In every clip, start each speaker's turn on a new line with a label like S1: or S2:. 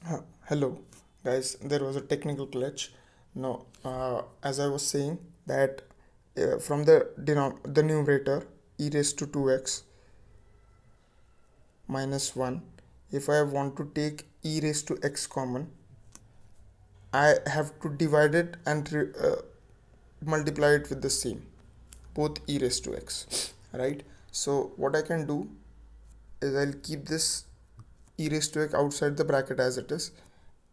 S1: Hello, guys. There was a technical glitch. No, as I was saying that from the numerator e raised to 2x minus 1, if I want to take e raised to x common, I have to divide it and multiply it with the same, both e raised to x, right? So what I can do is I'll keep this e raised to x outside the bracket as it is,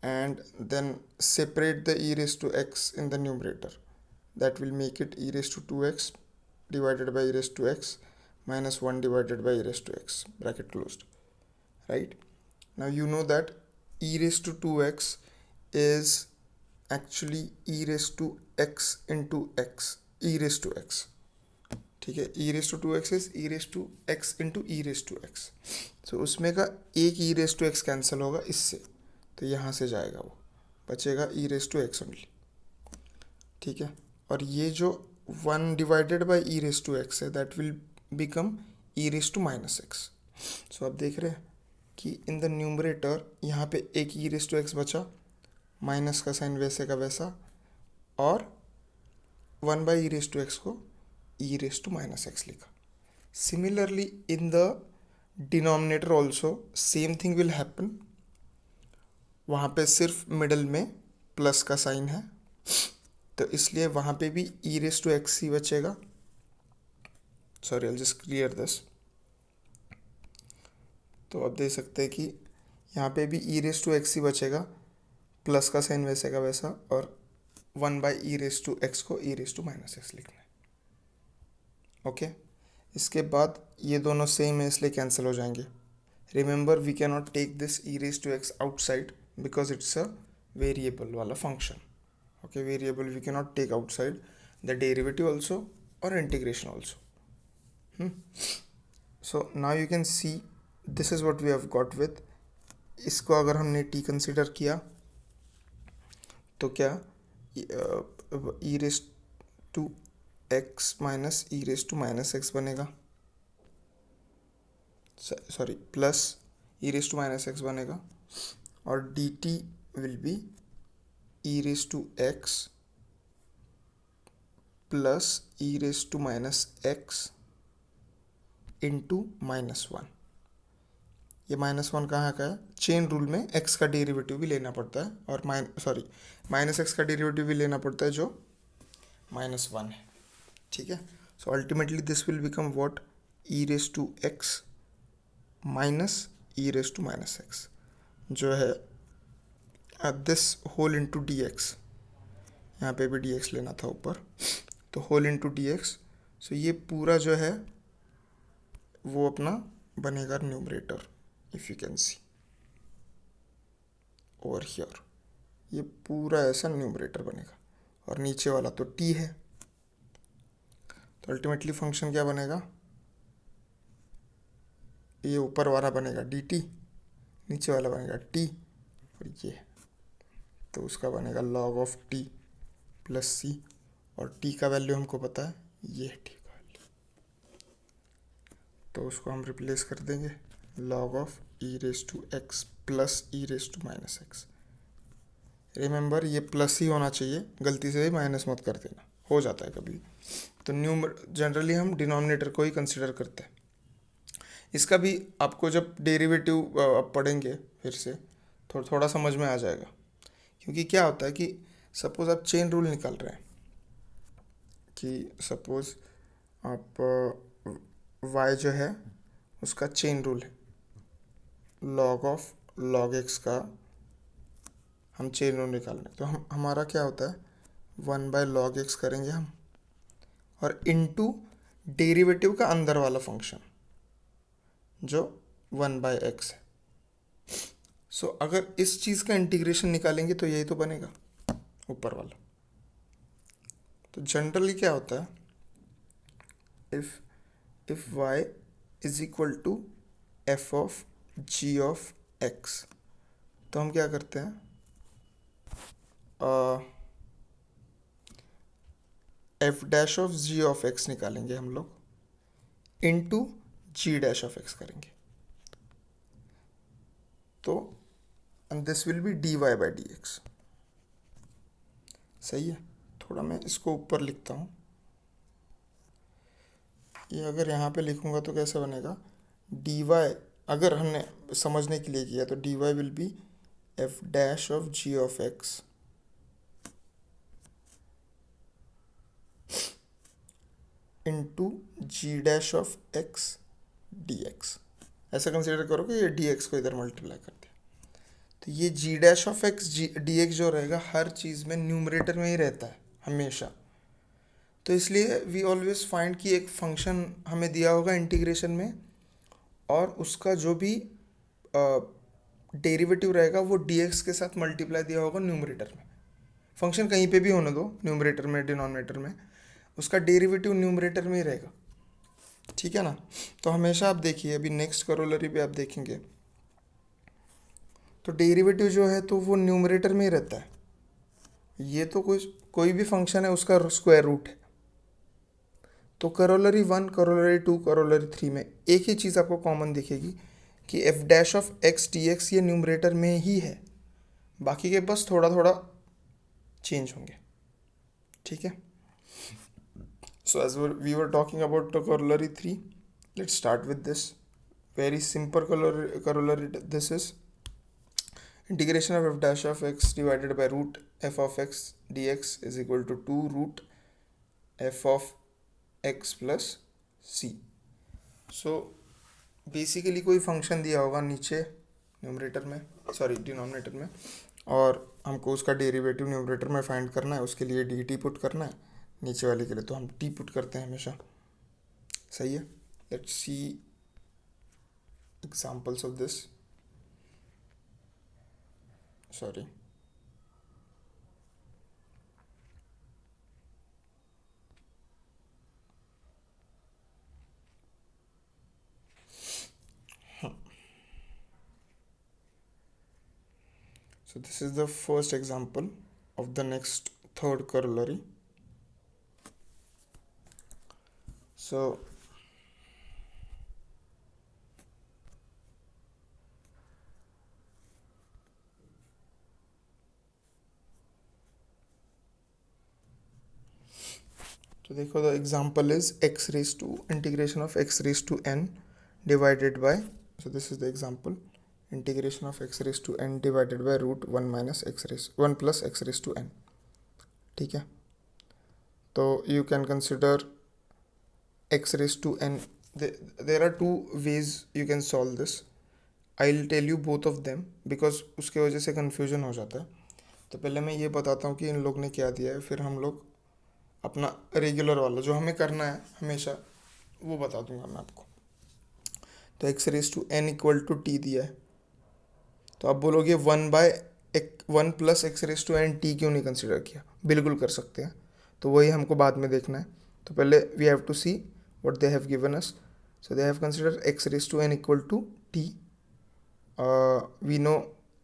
S1: and then separate the e raised to x in the numerator. That will make it e raised to 2x divided by e raised to x minus 1 divided by e raised to x, bracket closed, right? Now you know that e raised to 2x is actually e raised to x into x, e raised to x. ठीक है, e raised to 2x is e raised to x into e raised to x. सो उसमें का एक e raised to x cancel होगा इससे, तो यहाँ से जाएगा वो, बचेगा e raised to x only. ठीक है, और ये जो 1 divided by e raised to x है that will become e raised to minus x. So आप देख रहे हैं कि इन द न्यूमरेटर यहाँ पे एक e raised to x बचा, माइनस का साइन वैसे का वैसा, और 1 by e raised to x को e raised to minus x लिखा. Similarly in the denominator also same thing will happen. वहाँ पे सिर्फ मिडल में प्लस का साइन है, तो इसलिए वहाँ पे भी e raised to x ही बचेगा. Sorry, I'll just clear this. तो आप देख सकते हैं कि यहाँ पे भी e raised to x ही बचेगा, प्लस का साइन वैसे का वैसा, और 1 by e raised to x को e raised to minus x लिखना है. ओके, इसके बाद ये दोनों सेम है इसलिए कैंसिल हो जाएंगे. Remember we can not take this e raise to x outside because it's a variable वाला function. Okay, variable we can not take outside the derivative also और integration also. So now you can see this is what we have got with. इसको अगर हमने t consider किया तो क्या e raise to x minus e raise to minus x बनेगा, sorry plus e raise to minus x बनेगा, और d t will be e raise to x plus e raise to minus x into minus 1. ये minus 1 कहाँ का है? Chain rule में x का derivative भी लेना पड़ता है, और माइनस एक्स का डेरिवेटिव भी लेना पड़ता है जो माइनस 1 है. ठीक है, so ultimately this will become what, e raise to x minus e raise to minus x, जो है this whole into d x. यहाँ पे भी डी एक्स लेना था ऊपर, तो whole into d x. So ये पूरा जो है वो अपना बनेगा numerator. If you can see over here, ये पूरा ऐसा न्यूमरेटर बनेगा, और नीचे वाला तो टी है. तो अल्टीमेटली फंक्शन क्या बनेगा, ये ऊपर वाला बनेगा डी टी, नीचे वाला बनेगा टी, और ये तो उसका बनेगा लॉग ऑफ टी प्लस सी, और टी का वैल्यू हमको पता है, ये टी का वैल्यू, तो उसको हम रिप्लेस कर देंगे log of e raise to x plus e raise to minus x. Remember ये प्लस ही होना चाहिए, गलती से माइनस मत कर देना, हो जाता है कभी. तो जनरली हम डिनोमिनेटर को ही कंसिडर करते हैं. इसका भी आपको जब डेरिवेटिव पढ़ेंगे फिर से थोड़ा समझ में आ जाएगा. क्योंकि क्या होता है कि सपोज आप चेन रूल निकाल रहे हैं, कि सपोज आप y जो है उसका चेन रूल है, लॉग ऑफ लॉग एक्स का हम चेन रूल निकाल रहे हैं, तो हमारा क्या होता है, 1 बाय लॉग एक्स करेंगे हम, और इनटू डेरिवेटिव का अंदर वाला फंक्शन जो 1 बाय एक्स है. सो अगर इस चीज़ का इंटीग्रेशन निकालेंगे तो यही तो बनेगा ऊपर वाला. तो जनरली क्या होता है, if y is equal to f of g of x, तो हम क्या करते हैं, f dash of g of x निकालेंगे हम लोग, into g dash of x करेंगे. तो and this will be dy by dx। सही है। थोड़ा मैं इसको ऊपर लिखता हूँ, ये अगर यहाँ पे लिखूँगा तो कैसे बनेगा, dy, अगर हमने समझने के लिए किया तो dy will be f dash of g of x into g dash of x d x. ऐसा कंसिडर करो कि ये डी एक्स को इधर मल्टीप्लाई कर दिया, तो ये g dash of x d x जो रहेगा हर चीज़ में न्यूमरेटर में ही रहता है हमेशा। तो इसलिए वी ऑलवेज फाइंड कि एक फंक्शन हमें दिया होगा इंटीग्रेशन में, और उसका जो भी डेरिवेटिव रहेगा वो डी एक्स के साथ मल्टीप्लाई दिया होगा न्यूमरेटर में। फंक्शन कहीं पे भी होने दो, न्यूमरेटर में डिनोमिनेटर में, उसका डेरिवेटिव न्यूमरेटर में ही रहेगा। ठीक है ना। तो हमेशा आप देखिए, अभी नेक्स्ट करोलरी पे आप देखेंगे तो डेरिवेटिव जो है तो वो न्यूमरेटर में ही रहता है। ये तो कोई भी फंक्शन है उसका स्क्वायर रूट है। तो करोलरी 1, करोलरी 2, करोलरी 3 में एक ही चीज़ आपको कॉमन दिखेगी कि F dash of x d x ये न्यूमरेटर में ही है, बाकी के बस थोड़ा थोड़ा चेंज होंगे। ठीक है। So as we were talking about the corollary 3, let's start with this. Very simple corollary this is. Integration of f dash of x divided by root f of x dx is equal to 2 root f of x plus c. So basically कोई function दिया होगा नीचे numerator में, sorry denominator में, और हमको उसका derivative numerator में फाइंड करना है, उसके लिए डी टी पुट करना है, नीचे वाले के लिए तो हम टी पुट करते हैं हमेशा। सही है। Let's see examples of this. Sorry, so this is the first example of the next third corollary. So देखो, the example is x raised to integration of x raised to n divided by, so this is the example, integration of x raised to n divided by root 1 minus x raised 1 plus x raised to n. ठीक है। तो you can consider x raised to n. There are two ways you can solve this. I'll tell you both of them because उसके वजह से confusion हो जाता है। तो पहले मैं ये बताता हूँ कि इन लोग ने क्या दिया है, फिर हम लोग अपना रेगुलर वाला जो हमें करना है हमेशा वो बता दूंगा मैं आपको। तो x raise to n equal to t दिया है, तो आप बोलोगे 1 plus x raise to n t क्यों नहीं कंसिडर किया? बिल्कुल कर सकते हैं, तो वही हमको बाद में देखना है। तो पहले we have to see what they have given us. So they have consider x raise to n equal to t. We know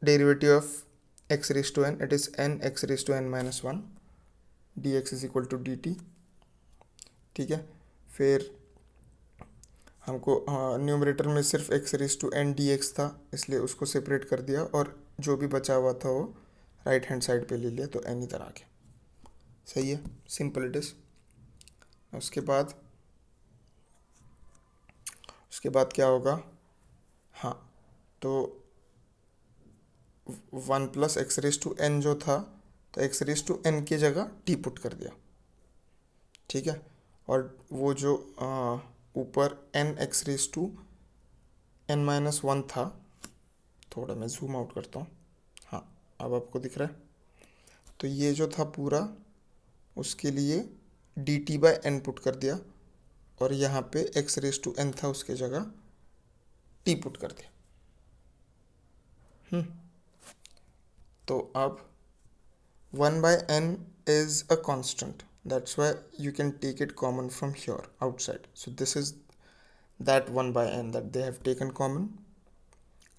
S1: derivative of x raise to n, it is n x raise to n minus 1 dx is equal to dt। ठीक है। फिर हमको numerator में सिर्फ x raise to n dx था, इसलिए उसको separate कर दिया और जो भी बचा हुआ था वो राइट हैंड साइड पे ले लिया, तो n इधर आ गया। सही है, सिंपल इट इज़। उसके बाद क्या होगा? हाँ, तो 1 plus x raise to n जो था, तो एक्स रेस टू एन की जगह टी पुट कर दिया। ठीक है। और वो जो ऊपर n x raise to n minus 1 था, थोड़ा मैं जूम आउट करता हूँ, हाँ अब आपको दिख रहा है। तो ये जो था पूरा, उसके लिए d t by n put कर दिया, और यहाँ पे एक्स रेस टू एन था उसके जगह टी पुट कर दिया। तो अब 1 by n is a constant, that's why you can take it common from here outside. So this is that 1 by n that they have taken common.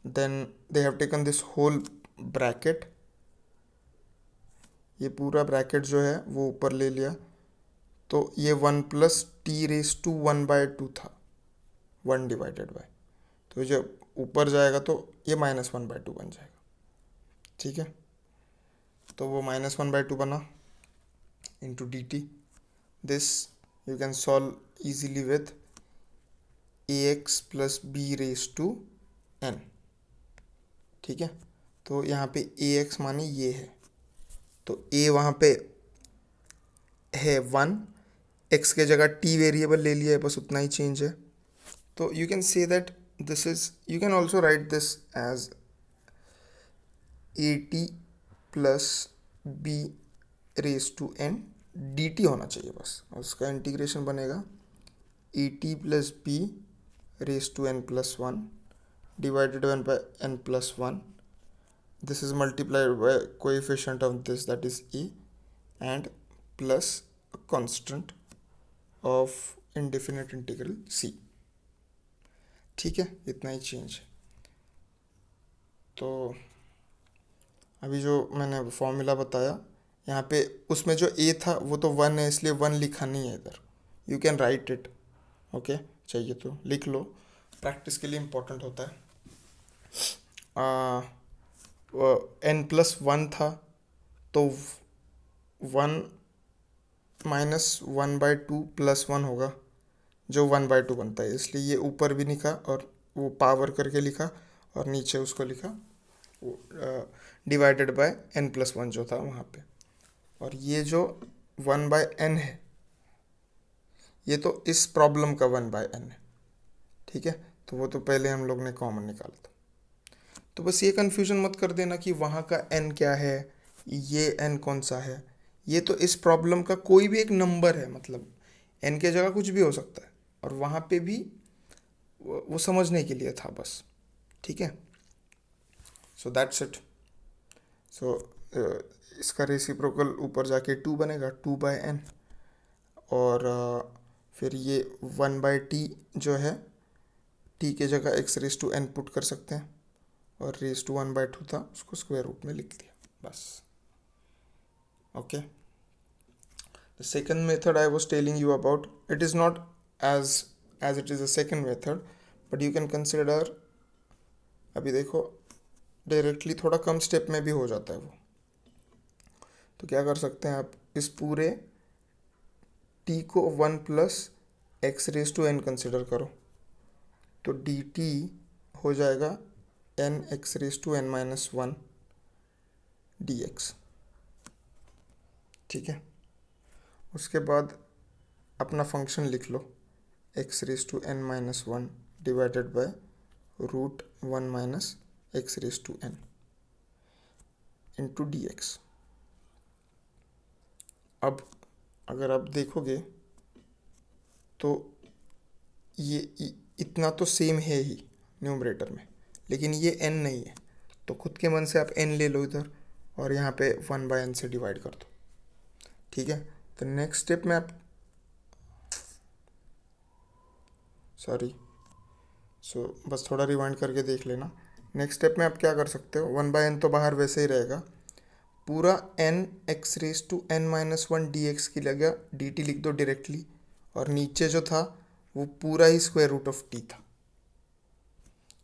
S1: Then they have taken this whole bracket, ये पूरा bracket जो है वो ऊपर ले लिया, तो ये 1 plus t raise to 1 by 2 था, 1 डिवाइडेड बाय, तो जब ऊपर जाएगा तो ये -1/2 बन जाएगा। ठीक है, तो वो -1/2 बना into d t. This you can solve easily with ax plus b raise to n. ठीक है, तो यहाँ पे ax माने ये है, तो a वहाँ पे है 1, x के जगह t वेरिएबल ले लिया है, बस उतना ही चेंज है. तो you can say that this is, you can also write this as at plus b raise to n dt होना चाहिए बस, और उसका इंटीग्रेशन बनेगा at plus b raise to n plus 1 divided by n plus 1. This is multiplied by coefficient of this, that is a, and plus a constant of indefinite integral c. ठीक है, इतना ही change है. तो अभी जो मैंने formula बताया यहाँ पे, उसमें जो a था वो तो 1 है, इसलिए 1 लिखा नहीं है इधर. You can right it. Okay, चाहिए तो लिख लो, प्रैक्टिस के लिए इम्पोर्टेंट होता है. n+1 था, तो 1 -1/2 +1 होगा, जो 1/2 बनता है, इसलिए ये ऊपर भी लिखा और वो पावर करके लिखा, और नीचे उसको लिखा डिवाइडेड बाय n+1 जो था वहाँ पे. और ये जो 1/n है, ये तो इस प्रॉब्लम का 1/n है. ठीक है, तो वो तो पहले हम लोग ने कॉमन निकाला था. तो बस ये कन्फ्यूजन मत कर देना कि वहाँ का n क्या है, ये n कौन सा है. ये तो इस प्रॉब्लम का कोई भी एक नंबर है, मतलब n के जगह कुछ भी हो सकता है, और वहाँ पे भी वो समझने के लिए था बस. ठीक है, सो दैट्स इट. सो इसका रेसिप्रोकल ऊपर जाके 2 बनेगा, 2/n, और फिर ये 1/t जो है, t के जगह x raise to n put कर सकते हैं, और रेज टू 1/2 था, उसको स्क्वायर रूट में लिख दिया बस. Okay, the second method I was telling you about, it is not as it is a second method, but you can consider. अभी देखो, डायरेक्टली थोड़ा कम स्टेप में भी हो जाता है वो. तो क्या कर सकते हैं आप, इस पूरे t को 1 plus x raise to n consider करो, तो dt हो जाएगा n x raise to n minus 1 dx. ठीक है, उसके बाद अपना फंक्शन लिख लो, x raise to n minus 1 divided by root 1 minus x raise to n into dx. अब अगर आप देखोगे तो ये इतना तो सेम है ही न्यूमरेटर में, लेकिन ये n नहीं है, तो खुद के मन से आप n ले लो इधर, और यहाँ पे 1/n से डिवाइड कर दो. ठीक है, तो नेक्स्ट स्टेप में आप बस थोड़ा रिवाइंड करके देख लेना. नेक्स्ट स्टेप में आप क्या कर सकते हो, 1/n तो बाहर वैसे ही रहेगा, पूरा n x raise to n minus 1 dx की जगह dt लिख दो डायरेक्टली, और नीचे जो था वो पूरा ही स्क्वायर रूट ऑफ t था.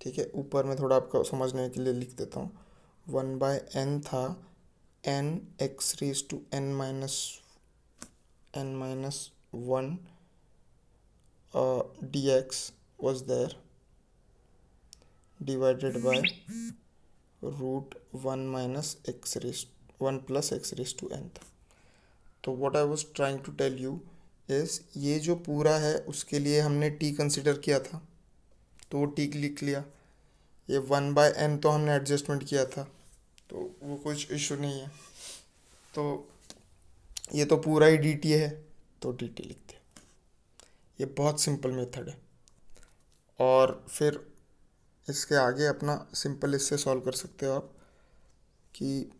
S1: ठीक है, ऊपर में थोड़ा आपको समझने के लिए लिख देता हूँ. 1/n था n x raise to n minus 1 dx was there divided by root 1 minus x raised 1 plus x raised to n था. तो what I was trying to tell you is, ये जो पूरा है उसके लिए हमने t कंसिडर किया था, तो वो t लिख लिया. ये 1/n तो हमने एडजस्टमेंट किया था, तो वो कुछ इशू नहीं है. तो ये तो पूरा ही dt है, तो dt लिख दिया. ये बहुत सिंपल मेथड है. और फिर इसके आगे अपना सिंपल इससे सॉल्व कर सकते हो आप कि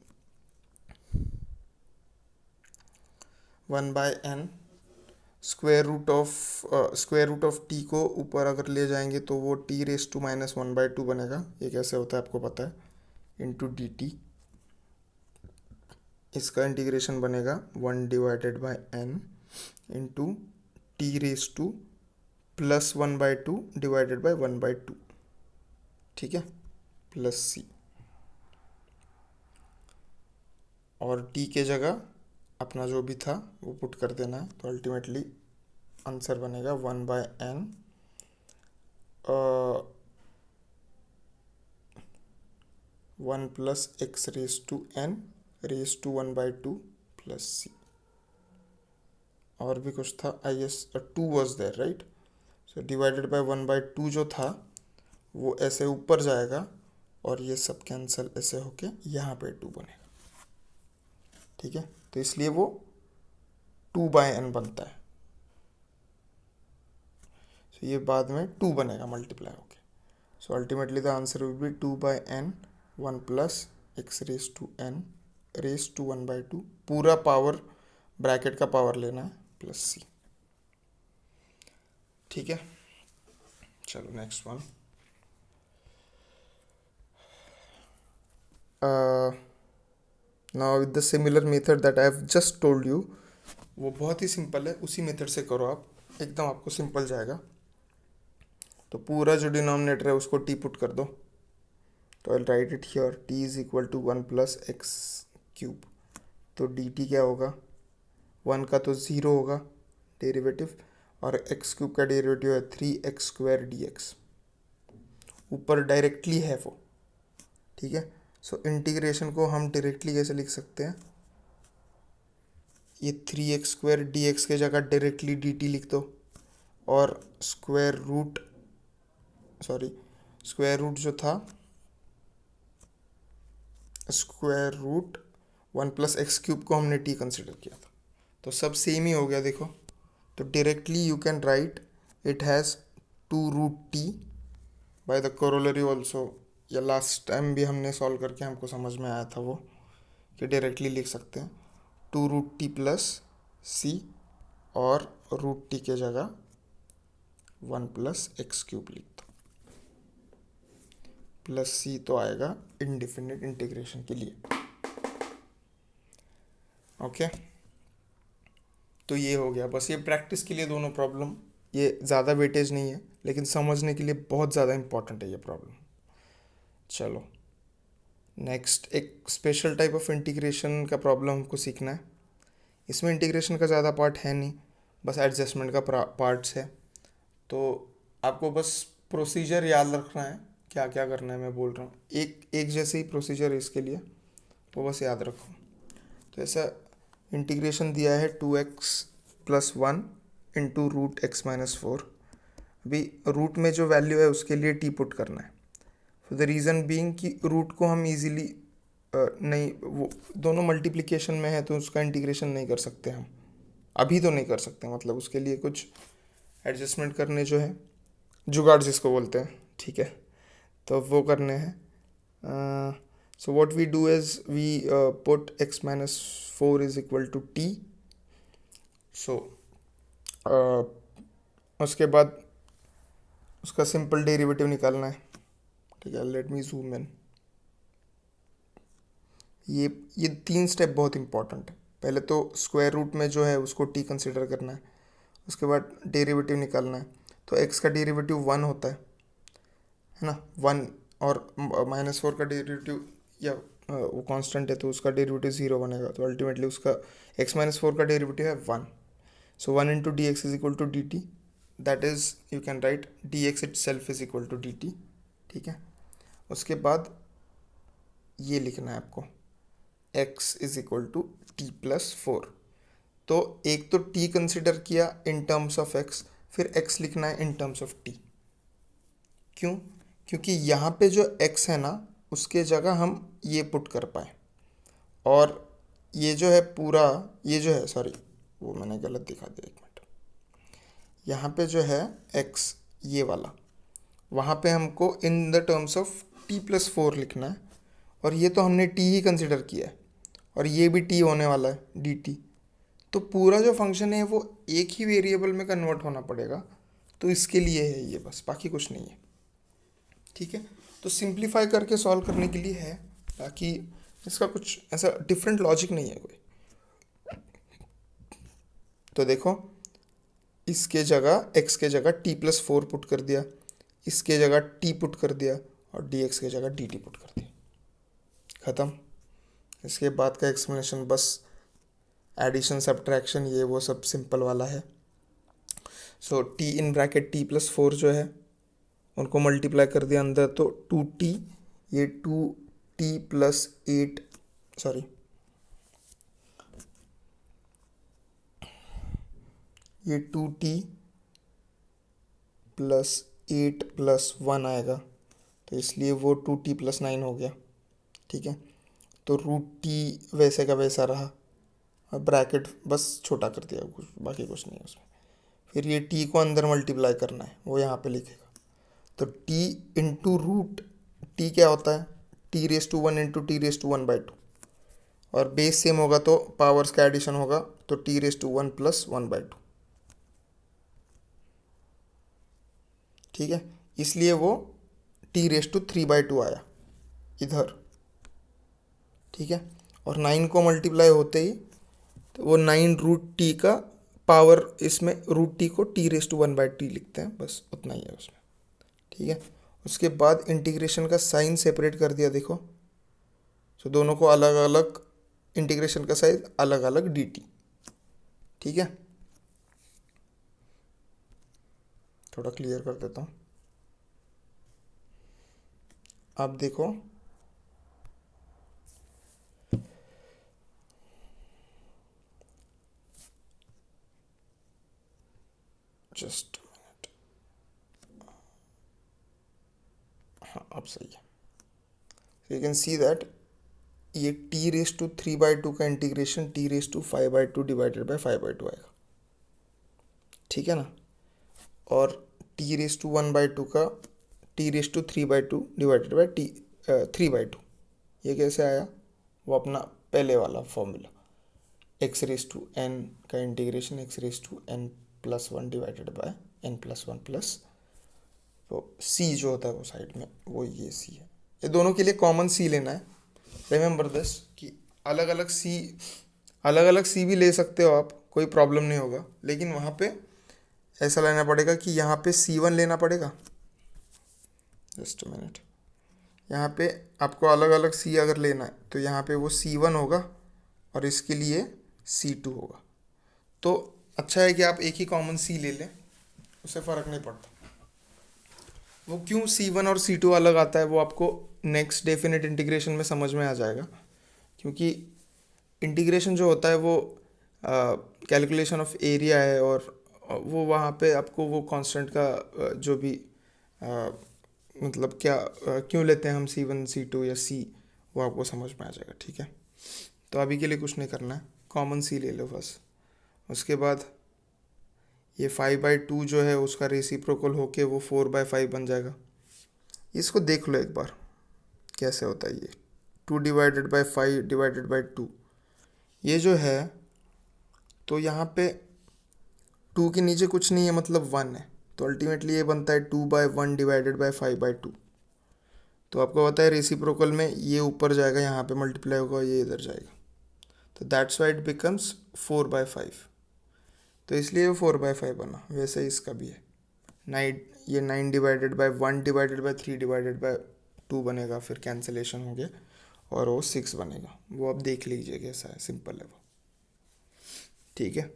S1: 1/n square root of t को ऊपर अगर ले जाएंगे तो वो t रेज टू माइनस 1/2 बनेगा. ये कैसे होता है आपको पता है, इंटू dt. इसका इंटीग्रेशन बनेगा 1 divided by n into t raise to plus 1/2 divided by 1/2. ठीक है, प्लस c. और t के जगह अपना जो भी था वो पुट कर देना है, तो अल्टीमेटली आंसर बनेगा 1/n 1 plus x raise to n raise to 1/2 plus c। और भी कुछ था, I guess 2 was there, right. So divided by 1/2 जो था वो ऐसे ऊपर जाएगा और ये सब कैंसिल ऐसे होके यहाँ पे 2 बनेगा, ठीक है। तो इसलिए वो 2/n बनता है। सो ये बाद में 2 बनेगा मल्टीप्लाई होके। So ultimately the answer will be 2/n 1 plus x raise to n raise to 1/2, पूरा पावर ब्रैकेट का पावर लेना है, प्लस c, ठीक है। चलो next one. Now with the similar method that I have just told you, वो बहुत ही simple है, उसी मेथड से करो आप, एकदम आपको सिंपल जाएगा। तो पूरा जो डिनोमिनेटर है उसको t पुट कर दो, तो I write it here, t is equal to 1 plus x cube. तो dt क्या होगा, 1 का तो 0 होगा डेरिवेटिव, और एक्स क्यूब का डेरिवेटिव है 3x² dx, ऊपर डायरेक्टली है वो, ठीक है। सो इंटीग्रेशन को हम डायरेक्टली कैसे लिख सकते हैं, ये 3x² dx के जगह डायरेक्टली dt लिख दो, और स्क्वायर रूट जो था, square root 1 plus x cube को हमने t कंसिडर किया था, तो सब सेम ही हो गया देखो। तो directly you can right it has 2√t by the corollary also, या लास्ट टाइम भी हमने सॉल्व करके हमको समझ में आया था वो, कि डायरेक्टली लिख सकते हैं 2√t प्लस c, और √t के जगह 1 प्लस एक्स क्यूब लिख दो, प्लस c तो आएगा इंडिफिनिट इंटीग्रेशन के लिए, ओके। तो ये हो गया, बस ये प्रैक्टिस के लिए दोनों प्रॉब्लम, ये ज़्यादा वेटेज नहीं है लेकिन समझने के लिए बहुत ज़्यादा इंपॉर्टेंट है ये प्रॉब्लम। चलो नेक्स्ट, एक स्पेशल टाइप ऑफ इंटीग्रेशन का प्रॉब्लम हमको सीखना है। इसमें इंटीग्रेशन का ज़्यादा पार्ट है नहीं, बस एडजस्टमेंट का पार्ट्स है। तो आपको बस प्रोसीजर याद रखना है, क्या क्या करना है मैं बोल रहा हूँ, एक जैसे ही प्रोसीजर है इसके लिए, तो बस याद रखो। तो ऐसा इंटीग्रेशन दिया है 2x + 1 इंटू √x-4। अभी रूट में जो वैल्यू है उसके लिए t पुट करना है, फॉर द रीज़न बीइंग कि रूट को हम इजीली नहीं, वो दोनों मल्टीप्लिकेशन में है तो उसका इंटीग्रेशन नहीं कर सकते हम, अभी तो नहीं कर सकते, मतलब उसके लिए कुछ एडजस्टमेंट करने जो है, जुगाड़ जिसको बोलते हैं, ठीक है, तो वो करने हैं। So what we do is we put x-4 is equal to t। So उसके बाद उसका सिंपल डेरिवेटिव निकालना है, ठीक है। Let me zoom in. ये 3 स्टेप बहुत इंपॉर्टेंट है। पहले तो स्क्वायर रूट में जो है उसको t कंसिडर करना है, उसके बाद डेरिवेटिव निकालना है। तो x का डेरिवेटिव 1 होता है ना, 1, और -4 का डेरिवेटिव, या वो कांस्टेंट है तो उसका डेरिवेटिव 0 बनेगा, तो अल्टीमेटली उसका x-4 का डेरिवेटिव है 1। So 1 into d x is equal to d t, that is you can write dx itself is equal to dt, ठीक है। उसके बाद ये लिखना है आपको x is equal to t + 4। तो एक तो t कंसिडर किया इन टर्म्स ऑफ x, फिर x लिखना है इन टर्म्स ऑफ t। क्यों? क्योंकि यहाँ पे जो x है ना उसके जगह हम ये पुट कर पाए, और ये जो है पूरा, ये जो है, सॉरी वो मैंने गलत दिखा दिया, 1 मिनट। यहाँ पे जो है x ये वाला, वहाँ पे हमको in the terms of t + 4 लिखना है, और ये तो हमने t ही कंसिडर किया है, और ये भी t होने वाला है dt। तो पूरा जो फंक्शन है वो एक ही वेरिएबल में कन्वर्ट होना पड़ेगा, तो इसके लिए है ये, बस बाकी कुछ नहीं है, ठीक है। तो सिंप्लीफाई करके सॉल्व करने के लिए है, ताकि इसका कुछ ऐसा डिफरेंट लॉजिक नहीं है कोई। तो देखो, इसके जगह x के जगह t + 4 पुट कर दिया, इसके जगह t पुट कर दिया, और dx के जगह dt पुट कर दिया, ख़त्म। इसके बाद का एक्सप्लेनेशन बस एडिशन सब्ट्रैक्शन ये वो सब सिंपल वाला है। So t in bracket t plus 4 जो है उनको मल्टीप्लाई कर दिया अंदर, तो 2t, ये 2t प्लस 8, सॉरी ये 2t प्लस 8 प्लस 1 आएगा, तो इसलिए वो 2t प्लस 9 हो गया। ठीक है, तो रूट टी वैसे का वैसा रहा, और ब्रैकेट बस छोटा कर दिया, कुछ बाकी कुछ नहीं है उसमें। फिर ये t को अंदर मल्टीप्लाई करना है, वो यहाँ पे लिखेगा। तो t इंटू रूट टी क्या होता है, t⁻1 इंटू t⁻1/2, और बेस सेम होगा तो पावर्स का एडिशन होगा, तो t⁻1 प्लस 1/2। ठीक है, इसलिए वो t⁻3/2 आया इधर। ठीक है, और 9 को मल्टीप्लाई होते ही तो वो 9 रूट टी का पावर, इसमें रूट टी को t⁻1/t लिखते हैं, बस उतना ही है उसमें। ठीक है, उसके बाद इंटीग्रेशन का साइन सेपरेट कर दिया, देखो। तो दोनों को अलग अलग, इंटीग्रेशन का साइज अलग अलग dt। ठीक है, थोड़ा क्लियर कर देता हूँ। अब देखो, जस्ट मिनट, हाँ अब सही है। यू कैन सी दैट ये t⁻3/2 का इंटीग्रेशन t⁻5/2 डिवाइडेड बाय 5/2 आएगा। ठीक है ना, और t⁻1/2 का t⁻3/2 डिवाइडेड बाय 3/2, ये कैसे आया, वो अपना पहले वाला फॉर्मूला, x⁻n का integration x⁻n+1 divided by n+1 plus, तो c जो होता है वो साइड में, वो ये c है। ये दोनों के लिए कॉमन c लेना है। रिमेंबर दिस कि अलग अलग सी भी ले सकते हो आप, कोई प्रॉब्लम नहीं होगा, लेकिन वहाँ पे ऐसा लेना पड़ेगा कि यहाँ पे C1 लेना पड़ेगा। जस्ट अ मिनट, यहाँ पे आपको अलग अलग C अगर लेना है तो यहाँ पे वो C1 होगा और इसके लिए C2 होगा। तो अच्छा है कि आप एक ही कॉमन C ले लें, उससे फ़र्क नहीं पड़ता। वो क्यों C1 और C2 अलग आता है वो आपको नेक्स्ट डेफिनेट इंटीग्रेशन में समझ में आ जाएगा, क्योंकि इंटीग्रेशन जो होता है वो कैलकुलेशन ऑफ एरिया है, और वो वहाँ पे आपको वो कांस्टेंट का जो भी मतलब क्या क्यों लेते हैं हम C1 C2 या C, वो आपको समझ में आ जाएगा। ठीक है, तो अभी के लिए कुछ नहीं करना है, कॉमन C ले लो बस। उसके बाद ये 5/2 जो है उसका रेसिप्रोकल होके वो 4/5 बन जाएगा। इसको देख लो एक बार कैसे होता है ये 2 डिवाइडेड बाई 5 डिवाइडेड बाई 2, ये जो है तो यहाँ पे 2 के नीचे कुछ नहीं है, मतलब 1 है, तो अल्टीमेटली ये बनता है 2/1 डिवाइडेड बाई 5/2। तो आपको पता है रेसिप्रोकल में ये ऊपर जाएगा, यहाँ पे मल्टीप्लाई होगा, ये इधर जाएगा, तो दैट्स वाई इट बिकम्स 4/5। तो इसलिए वो 4/5 बना। वैसे ही इसका भी है 9, ये 9 divided by 1 divided by 3 divided by 2 बनेगा, फिर कैंसिलेशन हो गया और वो 6 बनेगा। वो आप देख लीजिए कैसा है, सिंपल है वो। ठीक है,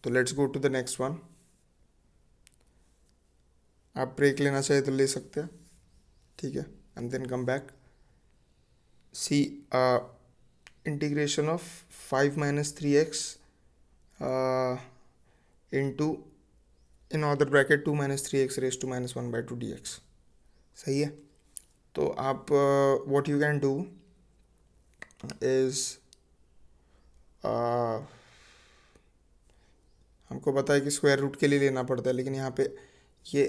S1: तो let's go to the next one. आप ब्रेक लेना चाहिए तो ले सकते हैं। ठीक है, and then come back. See integration of 5 - 3x into in other bracket 2 - 3x raise to -1/2 dx। सही है, तो आप what you can do is, हमको पता है कि स्क्वायर रूट के लिए लेना पड़ता है, लेकिन यहाँ पे ये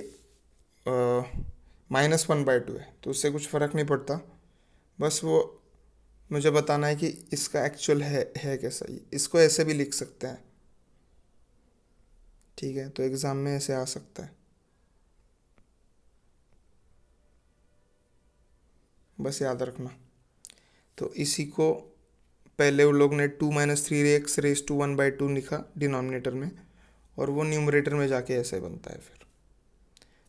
S1: -1/2 है, तो उससे कुछ फ़र्क नहीं पड़ता। बस वो मुझे बताना है कि इसका एक्चुअल है कैसा। इसको ऐसे भी लिख सकते हैं। ठीक है, तो एग्ज़ाम में ऐसे आ सकता है, बस याद रखना। तो इसी को पहले उन लोग ने 2 - 3x रेज टू 1/2 लिखा डिनोमिनेटर में, और वो न्यूमरेटर में जाके ऐसे बनता है फिर,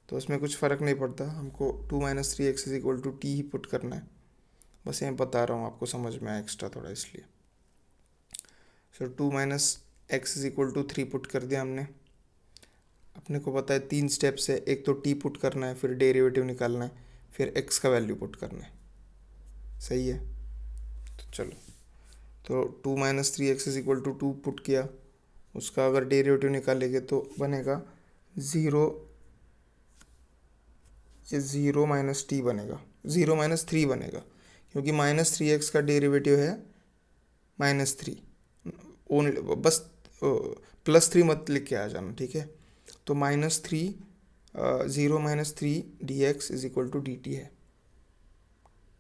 S1: तो उसमें कुछ फ़र्क नहीं पड़ता। हमको 2 - 3x = t ही पुट करना है, बस यहाँ बता रहा हूँ आपको समझ में आया एक्स्ट्रा थोड़ा इसलिए। So 2 minus x is equal to 3 put कर दिया हमने। अपने को पता है 3 स्टेप्स है, एक तो टी पुट करना है, फिर डेरिवेटिव निकालना है, फिर एक्स का वैल्यू पुट करना है। सही है, तो चलो, तो 2 minus 3x is equal to 2 put किया, उसका अगर डेरिवेटिव निकालेंगे तो बनेगा 0, ये 0 माइनस टी बनेगा, 0 माइनस 3 बनेगा, क्योंकि माइनस 3x का डेरिवेटिव है -3। ओनली बस +3 मत लिख के आ जाना, ठीक है। तो -3 0 minus 3 d x is equal to d t है,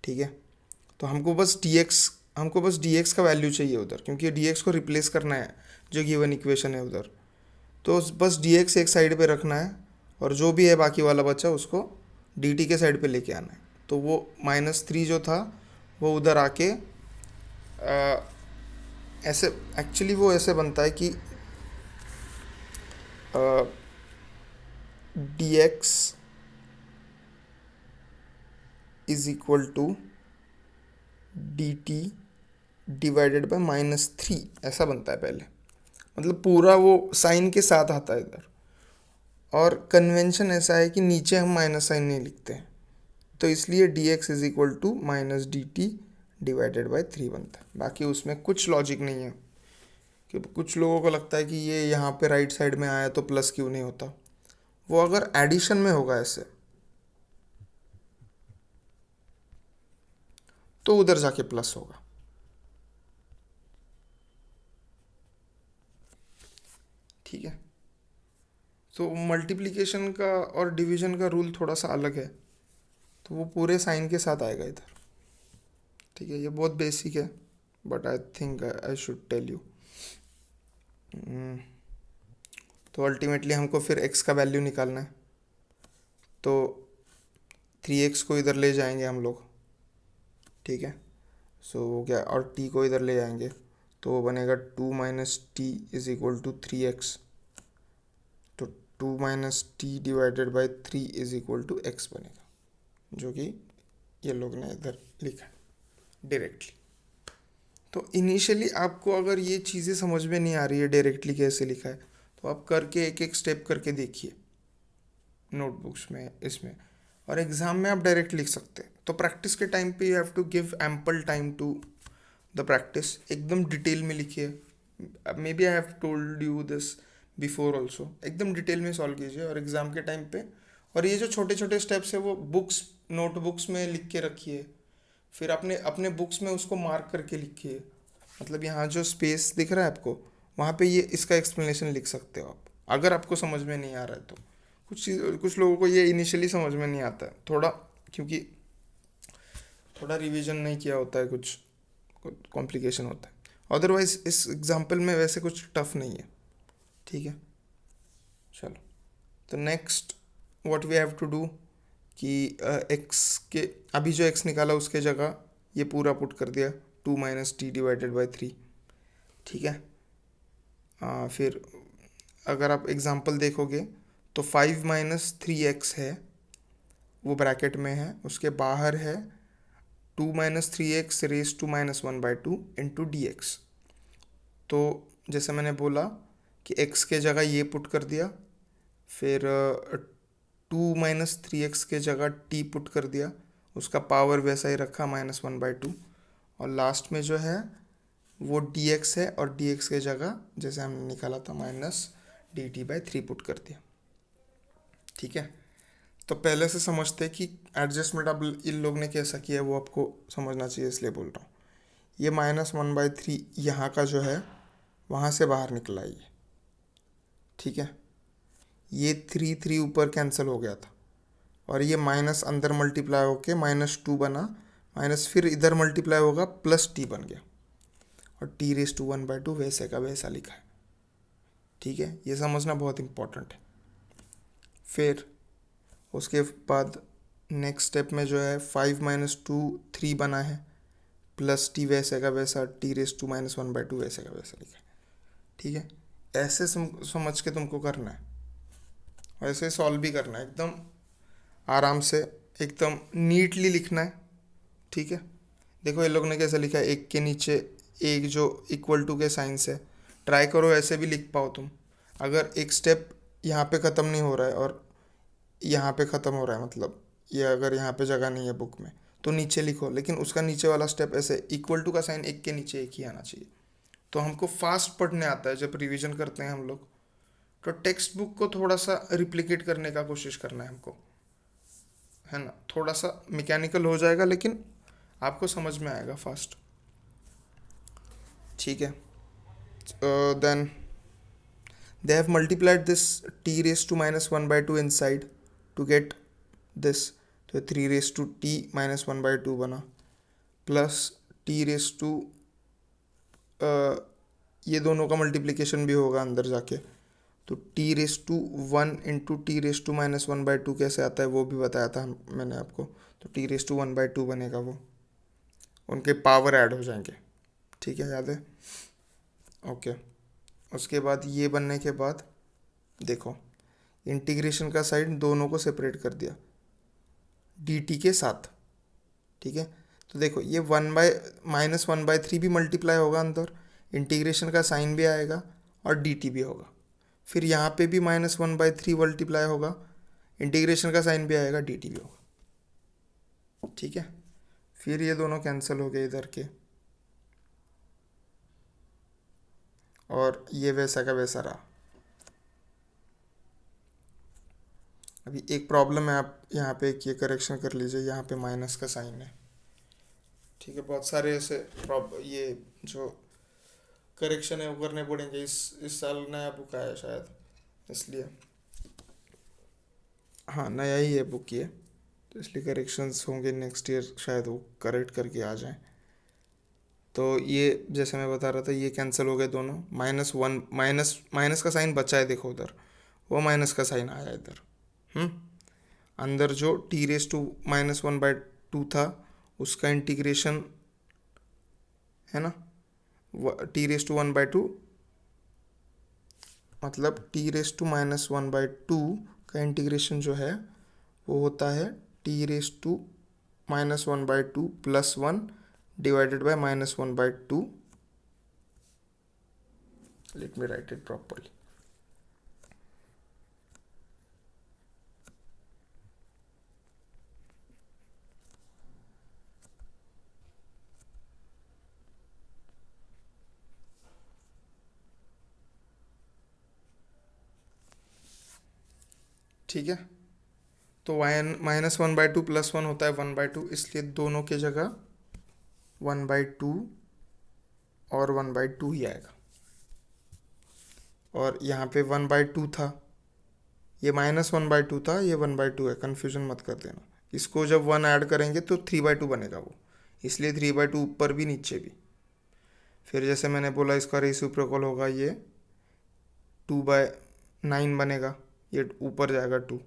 S1: ठीक है। तो हमको बस डी एक्स का वैल्यू चाहिए उधर, क्योंकि डी एक्स को रिप्लेस करना है जो गिवन इक्वेशन है उधर। तो बस डी एक्स एक साइड पे रखना है, और जो भी है बाकी वाला बच्चा उसको डी टी के साइड पे लेके आना है। तो वो -3 जो था वो उधर आके ऐसे, एक्चुअली वो ऐसे बनता है कि d x is equal to d t divided by -3, ऐसा बनता है पहले। मतलब पूरा वो साइन के साथ आता है इधर, और कन्वेंशन ऐसा है कि नीचे हम माइनस साइन नहीं लिखते हैं, तो इसलिए d x is equal to minus d t divided by 3 बनता है। बाकी उसमें कुछ लॉजिक नहीं है, कि कुछ लोगों को लगता है कि ये यहाँ पे राइट साइड में आया तो प्लस क्यों नहीं होता। वो अगर एडिशन में होगा ऐसे तो उधर जाके प्लस होगा, ठीक है। तो मल्टीप्लिकेशन का और डिवीजन का रूल थोड़ा सा अलग है, तो वो पूरे साइन के साथ आएगा इधर, ठीक है। ये बहुत बेसिक है, but I think I should tell you. तो अल्टीमेटली हमको फिर x का वैल्यू निकालना है, तो 3x को इधर ले जाएंगे हम लोग, ठीक है। सो वो क्या, और t को इधर ले जाएंगे, तो वो बनेगा 2 minus t is equal to 3x। तो 2 minus t divided by 3 is equal to x बनेगा, जो कि ये लोग ने इधर लिखा है डायरेक्टली। तो इनिशियली आपको अगर ये चीज़ें समझ में नहीं आ रही है डायरेक्टली कैसे लिखा है, तो आप करके एक एक स्टेप करके देखिए नोटबुक्स में, इसमें, और एग्ज़ाम में आप डायरेक्ट लिख सकते हैं। तो प्रैक्टिस के टाइम पे you have to give ample time to the practice, एकदम डिटेल में लिखिए। Maybe I have told you this before also, एकदम डिटेल में सॉल्व कीजिए और एग्ज़ाम के टाइम पे। और ये जो छोटे छोटे स्टेप्स है वो बुक्स, नोटबुक्स में लिख के रखिए, फिर अपने अपने बुक्स में उसको मार्क करके लिखिए। मतलब यहाँ जो स्पेस दिख रहा है आपको, वहाँ पे ये इसका एक्सप्लेनेशन लिख सकते हो आप, अगर आपको समझ में नहीं आ रहा है तो। कुछ लोगों को ये इनिशियली समझ में नहीं आता है थोड़ा, क्योंकि थोड़ा रिवीजन नहीं किया होता है, कुछ कॉम्प्लिकेशन होता है। अदरवाइज इस एग्जाम्पल में वैसे कुछ टफ नहीं है, ठीक है। चलो, तो next what we have to do कि एक्स के, अभी जो एक्स निकाला उसके जगह ये पूरा पुट कर दिया, 2 माइनस टी डिवाइडेड बाई 3, ठीक है। फिर अगर आप एग्जांपल देखोगे तो 5 माइनस 3x है, वो ब्रैकेट में है, उसके बाहर है 2 minus 3x raise to -1/2 into d x. तो जैसे मैंने बोला कि x के जगह ये पुट कर दिया, फिर 2 माइनस 3x के जगह t पुट कर दिया, उसका पावर वैसा ही रखा -1/2, और लास्ट में जो है वो dx है, और dx के जगह जैसे हमने निकाला था -dt/3 पुट कर दिया, ठीक है। तो पहले से समझते हैं कि एडजस्टमेंट अब इन लोग ने कैसा किया है, वो आपको समझना चाहिए, इसलिए बोल रहा हूँ। ये -1/3 यहाँ का जो है वहाँ से बाहर निकला ये, ठीक है। ये 3 ऊपर कैंसिल हो गया था, और ये माइनस अंदर मल्टीप्लाई होके -2 बना, माइनस फिर इधर मल्टीप्लाई होगा +t बन गया, और t⁻1/2 वैसे का वैसा लिखा है, ठीक है। ये समझना बहुत इम्पोर्टेंट है। फिर उसके बाद नेक्स्ट स्टेप में जो है 5 माइनस 2 3 बना है, +t वैसे का वैसा, t⁻1/2 वैसे का वैसा लिखा है, ठीक है। ऐसे समझ के तुमको करना है, वैसे सॉल्व भी करना है, एकदम आराम से, एकदम नीटली लिखना है, ठीक है। देखो ये लोग ने कैसे लिखा है, एक के नीचे एक जो इक्वल टू के साइन से। ट्राई करो ऐसे भी लिख पाओ तुम। अगर एक स्टेप यहाँ पे ख़त्म नहीं हो रहा है और यहाँ पे ख़त्म हो रहा है, मतलब ये अगर यहाँ पे जगह नहीं है बुक में, तो नीचे लिखो, लेकिन उसका नीचे वाला स्टेप ऐसे इक्वल टू का साइन एक के नीचे एक ही आना चाहिए। तो हमको फास्ट पढ़ने आता है जब रिवीजन करते हैं हम लोग। तो टेक्स्ट बुक को थोड़ा सा रिप्लिकेट करने का कोशिश करना है हमको, है ना। थोड़ा सा मैकेनिकल हो जाएगा लेकिन आपको समझ में आएगा फास्ट। ठीक है। Then they have multiplied this t raised to minus 1 by 2 inside to get this, तो 3 raised to t minus 1 by 2 बना, प्लस t raised to ये दोनों का मल्टीप्लिकेशन भी होगा अंदर जाके, तो t raised to 1 into t raise to minus 1 by 2 कैसे आता है वो भी बताया था मैंने आपको। तो t raised to 1 by 2 बनेगा, वो उनके पावर ऐड हो जाएंगे। ठीक है, याद है। ओके। उसके बाद ये बनने के बाद देखो इंटीग्रेशन का साइड दोनों को सेपरेट कर दिया dt के साथ। ठीक है, तो देखो ये 1 बाय माइनस 1 बाई 3 भी मल्टीप्लाई होगा अंदर, इंटीग्रेशन का साइन भी आएगा और dt भी होगा। फिर यहाँ पे भी माइनस 1 बाई 3 मल्टीप्लाई होगा, इंटीग्रेशन का साइन भी आएगा, dt भी होगा। ठीक है, फिर ये दोनों कैंसिल हो गए इधर के, और ये वैसा का वैसा रहा। अभी एक प्रॉब्लम है, आप यहाँ पे एक ये करेक्शन कर लीजिए, यहाँ पे माइनस का साइन है। ठीक है, बहुत सारे ऐसे ये जो करेक्शन है वो करने पड़ेंगे। इस साल नया बुक आया शायद, इसलिए। हाँ, नया ही है बुक ये, तो इसलिए करेक्शंस होंगे नेक्स्ट ईयर, शायद वो करेक्ट करके आ जाएं। तो ये जैसे मैं बता रहा था, ये कैंसिल हो गए दोनों। माइनस वन माइनस का साइन बचा है, देखो उधर वो माइनस का साइन आया इधर। अंदर जो t raise to minus 1 by 2 था उसका इंटीग्रेशन है ना, टी रेस टू 1 बाई 2, मतलब t raise to minus 1 by 2 का इंटीग्रेशन जो है वो होता है t raise to minus 1 by 2 plus 1 divided by minus 1 by 2। Let me write it properly. ठीक है, तो माइनस 1 बाई 2 प्लस 1 होता है 1 बाई 2, इसलिए दोनों की जगह 1 बाई 2 और 1 बाई 2 ही आएगा। और यहाँ पे 1 बाई 2 था, ये माइनस 1 बाई 2 था, ये 1 बाई 2 है, कन्फ्यूजन मत कर देना। इसको जब 1 ऐड करेंगे तो 3 बाई 2 बनेगा वो, इसलिए 3 बाई 2 ऊपर भी नीचे भी। फिर जैसे मैंने बोला इसका रेसिप्रोकल होगा, ये 2 बाय 9 बनेगा, ये ऊपर जाएगा 2,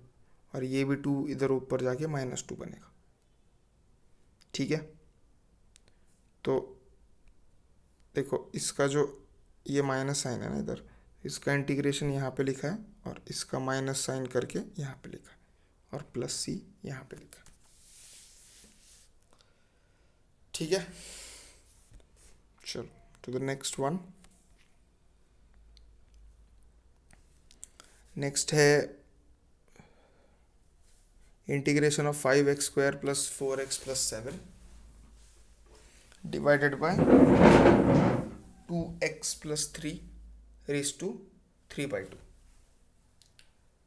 S1: और ये भी 2 इधर ऊपर जाके माइनस 2 बनेगा। ठीक है, तो देखो इसका जो ये माइनस साइन है ना इधर, इसका इंटीग्रेशन यहाँ पे लिखा है और इसका माइनस साइन करके यहाँ पे लिखा है, और प्लस सी यहाँ पे लिखा है। ठीक है, चलो to the next one. Next है integration of 5x square plus 4x प्लस 7 divided by 2x plus 3 raise to 3 by 2।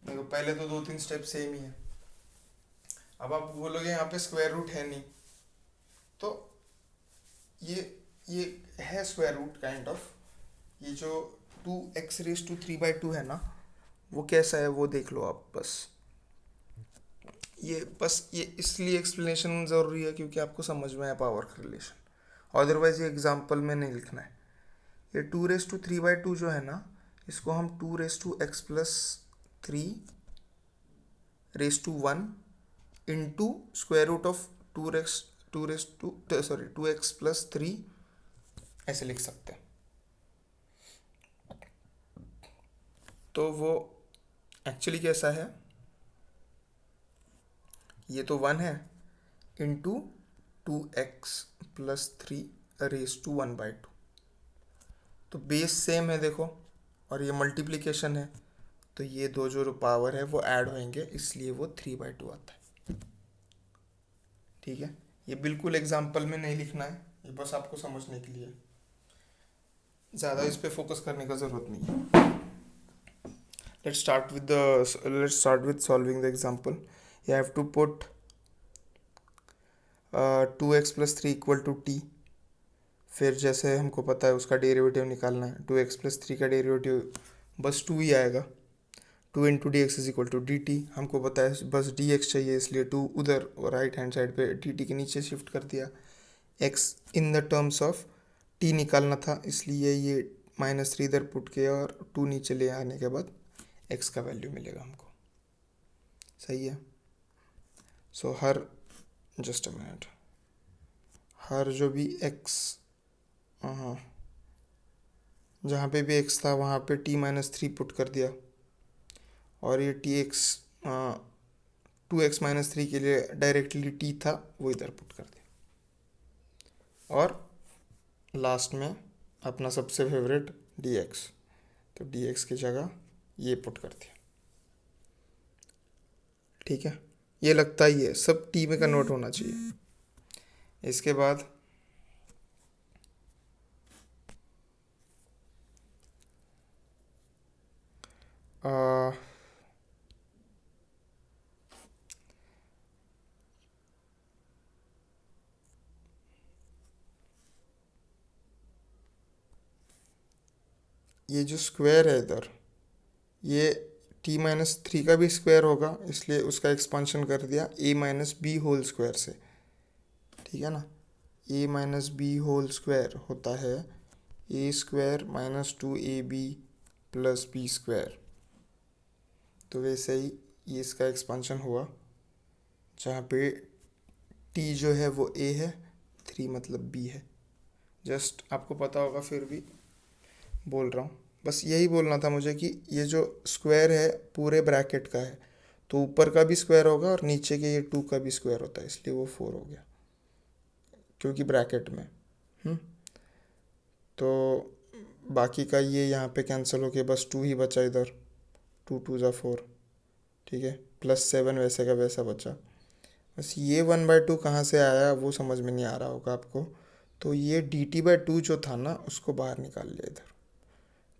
S1: देखो पहले तो 2-3 स्टेप सेम ही है। अब आप बोलोगे यहाँ पे स्क्वायर रूट है नहीं, तो ये है स्क्वायर रूट काइंड ऑफ। ये जो 2x रेस टू 3 बाई 2 है ना, वो कैसा है वो देख लो आप। बस ये इसलिए एक्सप्लेनेशन ज़रूरी है क्योंकि आपको समझ में आए पावर का रिलेशन, अदरवाइज ये एग्जाम्पल में नहीं लिखना है। ये 2 रेस टू 3 बाई 2 जो है ना, इसको हम 2 raise to x plus 3 raise to 1 into square root of 2x plus 3 ऐसे लिख सकते हैं। तो वो एक्चुअली कैसा है, ये तो 1 है इंटू 2x+3 raised to 1/2। तो बेस सेम है देखो, और ये मल्टीप्लिकेशन है, तो ये दो जो पावर है वो ऐड होंगे, इसलिए वो 3/2 आता है। ठीक है, ये बिल्कुल एग्जाम्पल में नहीं लिखना है, ये बस आपको समझने के लिए, ज़्यादा इस पे फोकस करने का ज़रूरत नहीं है। let's start with solving the example. You have to put 2x+3 = t। फिर जैसे हमको पता है उसका डेरिवेटिव निकालना है, 2x+3 का डेरिवेटिव बस 2 ही आएगा, 2 × dx = dt। हमको पता है बस dx चाहिए, इसलिए 2 उधर राइट हैंड साइड पे dt के नीचे शिफ्ट कर दिया। x in the terms of t निकालना था, इसलिए ये -3 इधर पुट किया और 2 नीचे ले आने के बाद x का वैल्यू मिलेगा हमको। सही है। सो जस्ट अ मिनट, हर जो भी x, हाँ, जहाँ पे भी x था वहाँ पे t-3 पुट कर दिया, और ये 2x-3 के लिए डायरेक्टली t था वो इधर पुट कर दिया, और लास्ट में अपना सबसे फेवरेट dx, तो dx की जगह ये पुट कर दिया। ठीक है, ये लगता ही है सब t में कन्वर्ट होना चाहिए। इसके बाद ये जो स्क्वायर है इधर, ये t-3 का भी स्क्वायर होगा, इसलिए उसका एक्सपांशन कर दिया a-b होल स्क्वायर से। ठीक है ना, a-b होल स्क्वायर होता है a² - 2ab + b²। तो वैसे ही ये इसका एक्सपांशन हुआ, जहाँ पे t जो है वो a है, 3 मतलब b है। जस्ट आपको पता होगा, फिर भी बोल रहा हूँ, बस यही बोलना था मुझे कि ये जो स्क्वायर है पूरे ब्रैकेट का है, तो ऊपर का भी स्क्वायर होगा और नीचे के ये 2 का भी स्क्वायर होता है, इसलिए वो 4 हो गया, क्योंकि ब्रैकेट में। तो बाकी का ये यहाँ पे कैंसिल हो के बस 2 ही बचा इधर, 2 × 2 = 4। ठीक है, +7 वैसे का वैसा बचा। बस ये 1/2 कहाँ से आया वो समझ में नहीं आ रहा होगा आपको, तो ये dt/2 जो था ना उसको बाहर निकाल लिया इधर,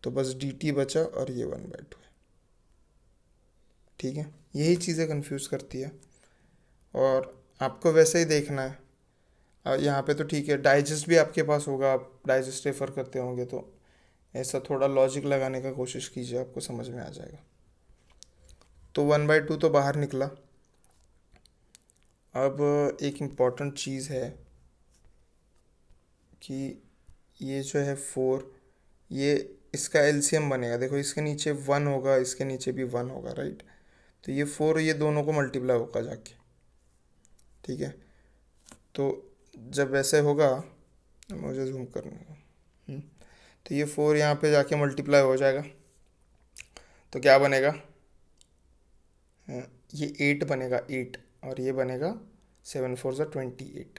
S1: तो बस dt बचा और ये 1/2 है। ठीक है, यही चीज़ें कंफ्यूज करती है, और आपको वैसे ही देखना है। और यहाँ पे तो ठीक है, डाइजेस्ट भी आपके पास होगा, आप डाइजेस्ट रेफर करते होंगे, तो ऐसा थोड़ा लॉजिक लगाने का कोशिश कीजिए, आपको समझ में आ जाएगा। तो 1/2 तो बाहर निकला। अब एक इम्पॉर्टेंट चीज़ है कि ये जो है 4, ये इसका एलसीएम बनेगा। देखो इसके नीचे 1 होगा, इसके नीचे भी 1 होगा, राइट। तो ये 4 ये दोनों को मल्टीप्लाई होगा जाके। ठीक है, तो जब ऐसे होगा, मुझे जूम करने का, तो ये 4 यहाँ पे जाके मल्टीप्लाई हो जाएगा, तो क्या बनेगा, ये 8 बनेगा, 8, और ये बनेगा 7 × 4 = 28।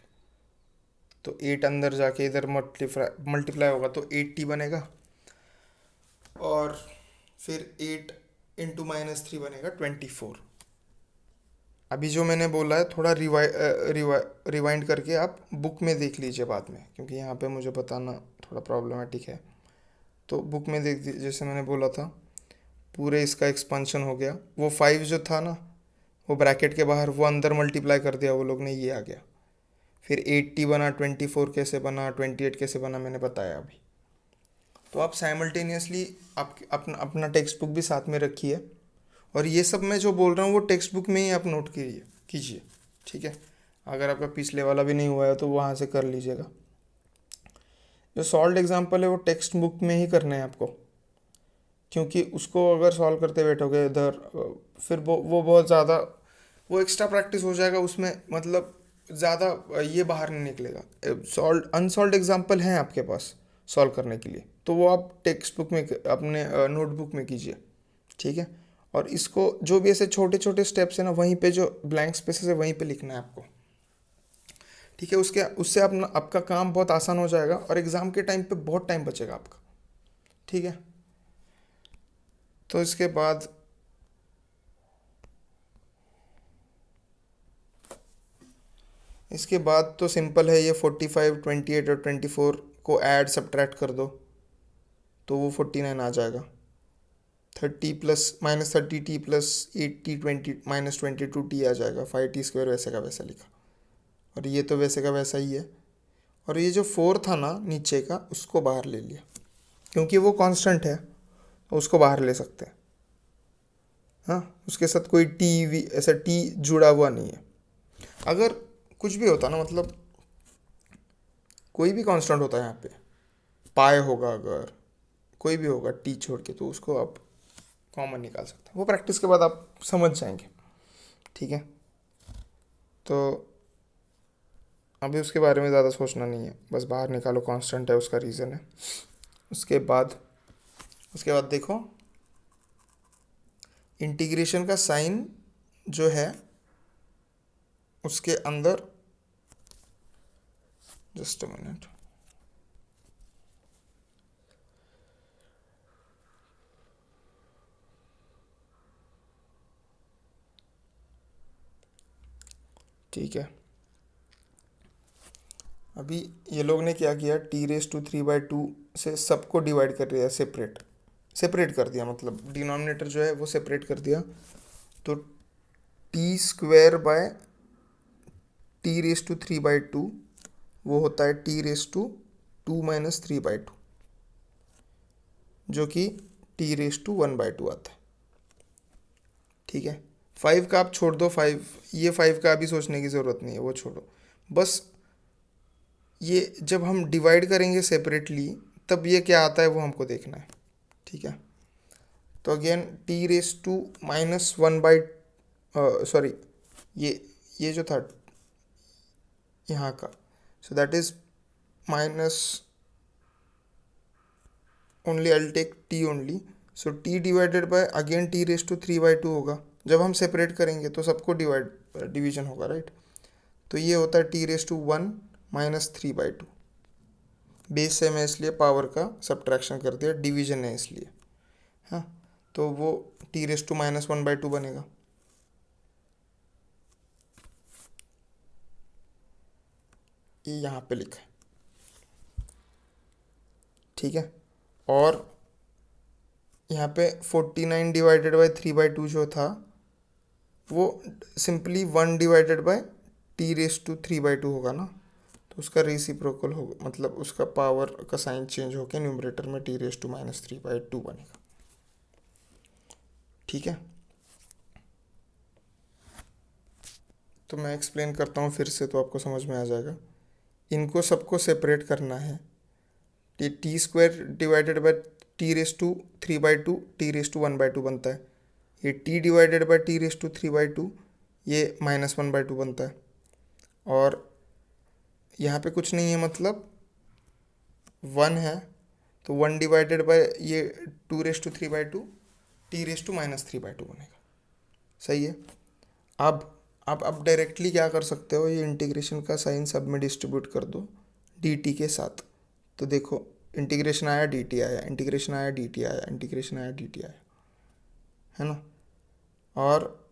S1: तो 8 अंदर जाके इधर मल्टीप्लाई होगा तो 8t बनेगा, और फिर 8 × -3 बनेगा 24। अभी जो मैंने बोला है थोड़ा रिवाइंड करके आप बुक में देख लीजिए बाद में, क्योंकि यहाँ पे मुझे बताना थोड़ा प्रॉब्लमेटिक है। तो बुक में देख दीजिए, जैसे मैंने बोला था पूरे इसका एक्सपांशन हो गया, वो 5 जो था ना वो ब्रैकेट के बाहर, वो अंदर मल्टीप्लाई कर दिया वो लोग ने, ये आ गया। फिर 8t बना, 24 कैसे बना, 28 कैसे बना, मैंने बताया अभी। तो आप साइमल्टेनियसली अपना टेक्स्ट बुक भी साथ में रखिए, और ये सब मैं जो बोल रहा हूँ वो टेक्स्ट बुक में ही आप नोट कीजिए। ठीक है, अगर आपका पिछले वाला भी नहीं हुआ है तो वहाँ से कर लीजिएगा। जो सॉल्व एग्जाम्पल है वो टेक्स्ट बुक में ही करना है आपको, क्योंकि उसको अगर सॉल्व करते बैठोगे इधर, फिर वो बहुत ज़्यादा वो एक्स्ट्रा प्रैक्टिस हो जाएगा उसमें, मतलब ज़्यादा ये बाहर नहीं निकलेगा। अनसॉल्व एग्जाम्पल हैं आपके पास सॉल्व करने के लिए, तो वो आप टेक्स्ट बुक में अपने नोटबुक में कीजिए। ठीक है, और इसको जो भी ऐसे छोटे छोटे स्टेप्स है ना, वहीं पे जो ब्लैंक स्पेसेस है वहीं पे लिखना है आपको। ठीक है, उसके उससे अपना आपका काम बहुत आसान हो जाएगा और एग्ज़ाम के टाइम पे बहुत टाइम बचेगा आपका। ठीक है, तो इसके बाद तो सिंपल है, ये 45, 28 और 24 को ऐड सब्ट्रैक्ट कर दो तो वो 49 आ जाएगा। 30 plus -30t plus 8t 20 -22t आ जाएगा। 5t² वैसे का वैसा लिखा, और ये तो वैसे का वैसा ही है। और ये जो 4 था ना नीचे का, उसको बाहर ले लिया क्योंकि वो कांस्टेंट है, तो उसको बाहर ले सकते हैं। हाँ, उसके साथ कोई टी वी ऐसा टी जुड़ा हुआ नहीं है। अगर कुछ भी होता ना, मतलब कोई भी कांस्टेंट होता है यहाँ पे, पाए होगा, अगर कोई भी होगा टी छोड़ के, तो उसको आप कॉमन निकाल सकते हैं। वो प्रैक्टिस के बाद आप समझ जाएंगे। ठीक है, तो अभी उसके बारे में ज़्यादा सोचना नहीं है, बस बाहर निकालो, कांस्टेंट है, उसका रीज़न है। उसके बाद देखो, इंटीग्रेशन का साइन जो है उसके अंदर, जस्ट अ मिनट, ठीक है। अभी ये लोग ने क्या किया, t�3/2 से सबको डिवाइड कर दिया, सेपरेट कर दिया, मतलब डिनोमिनेटर जो है वो सेपरेट कर दिया। तो t² /t�3/2 वो होता है t⁻²-3/2, जो कि t⁻1/2 आता है। ठीक है, 5 का आप छोड़ दो, 5 ये 5 का अभी सोचने की ज़रूरत नहीं है, वो छोड़ो। बस ये जब हम डिवाइड करेंगे सेपरेटली, तब ये क्या आता है वो हमको देखना है। ठीक है, तो अगेन t⁻1 सॉरी, ये जो था यहाँ का, so that is minus only, I will take t only. So t divided by again t⁻3/2 होगा। जब हम सेपरेट करेंगे तो सबको डिवीजन होगा, राइट। तो ये होता है t⁻1 -3/2। बेस से मैं इसलिए पावर का सब्ट्रैक्शन कर दिया, डिवीजन है इसलिए। हाँ, तो वो t⁻1/2 बनेगा। ये यहाँ पे लिखा है। ठीक है, और यहाँ पे 49 डिवाइडेड बाय 3/2 जो था, वो सिंपली 1 डिवाइडेड बाय t⁻3/2 होगा ना, तो उसका रेसिप्रोकल होगा, मतलब उसका पावर का साइन चेंज होकर न्यूमरेटर में t⁻3/2 बनेगा। ठीक है, तो मैं एक्सप्लेन करता हूँ फिर से, तो आपको समझ में आ जाएगा। इनको सबको सेपरेट करना है। t² divided by t⁻3/2 t⁻1/2 बनता है। ये t डिवाइडेड बाय t⁻3/2 ये -1/2 बनता है। और यहाँ पे कुछ नहीं है, मतलब 1 है, तो 1 डिवाइडेड बाय ये 2�3/2 t⁻3/2 बनेगा। सही है। अब डायरेक्टली क्या कर सकते हो, ये इंटीग्रेशन का साइन सब में डिस्ट्रीब्यूट कर दो dt के साथ। तो देखो, इंटीग्रेशन आया dt आया, इंटीग्रेशन आया dt आया, इंटीग्रेशन आया dt आया, है ना। और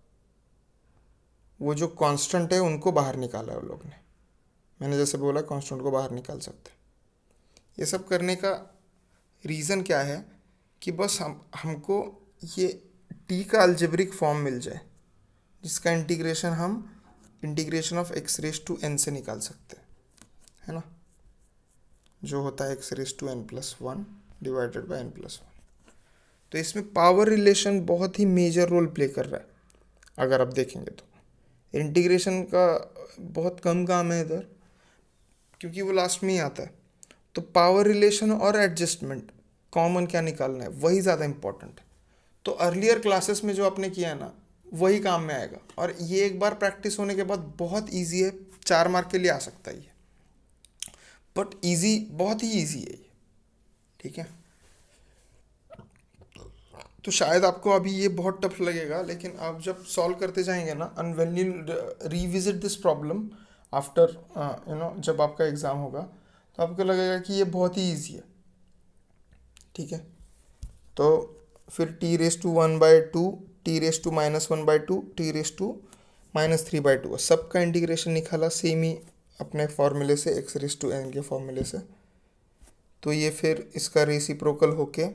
S1: वो जो कांस्टेंट है उनको बाहर निकाला है वो लोग ने। मैंने जैसे बोला, कांस्टेंट को बाहर निकाल सकते हैं। ये सब करने का रीज़न क्या है कि बस हमको ये t का अलजेब्रिक फॉर्म मिल जाए, जिसका इंटीग्रेशन हम इंटीग्रेशन ऑफ x⁻n से निकाल सकते हैं, है ना, जो होता है x⁻n+1 डिवाइडेड बाय n+1। तो इसमें पावर रिलेशन बहुत ही मेजर रोल प्ले कर रहा है। अगर आप देखेंगे तो इंटीग्रेशन का बहुत कम काम है इधर, क्योंकि वो लास्ट में ही आता है। तो पावर रिलेशन और एडजस्टमेंट, कॉमन क्या निकालना है, वही ज़्यादा इंपॉर्टेंट है। तो अर्लियर क्लासेस में जो आपने किया है ना, वही काम में आएगा। और ये एक बार प्रैक्टिस होने के बाद बहुत इजी है, 4 मार्क के लिए आ सकता है ये, बट इजी, बहुत ही इजी है ये। ठीक है, तो शायद आपको अभी ये बहुत टफ लगेगा, लेकिन आप जब सॉल्व करते जाएंगे ना, and when you revisit this problem, after जब आपका एग्ज़ाम होगा तो आपको लगेगा कि ये बहुत ही ईजी है। ठीक है, तो फिर t raise to 1/2, t raise to -1/2, t raise to -3/2, सबका इंटीग्रेशन निकाला सेम ही अपने फॉर्मूले से, एक्स रेस टू एन के फॉर्मूले से। तो ये फिर इसका रेसिप्रोकल होके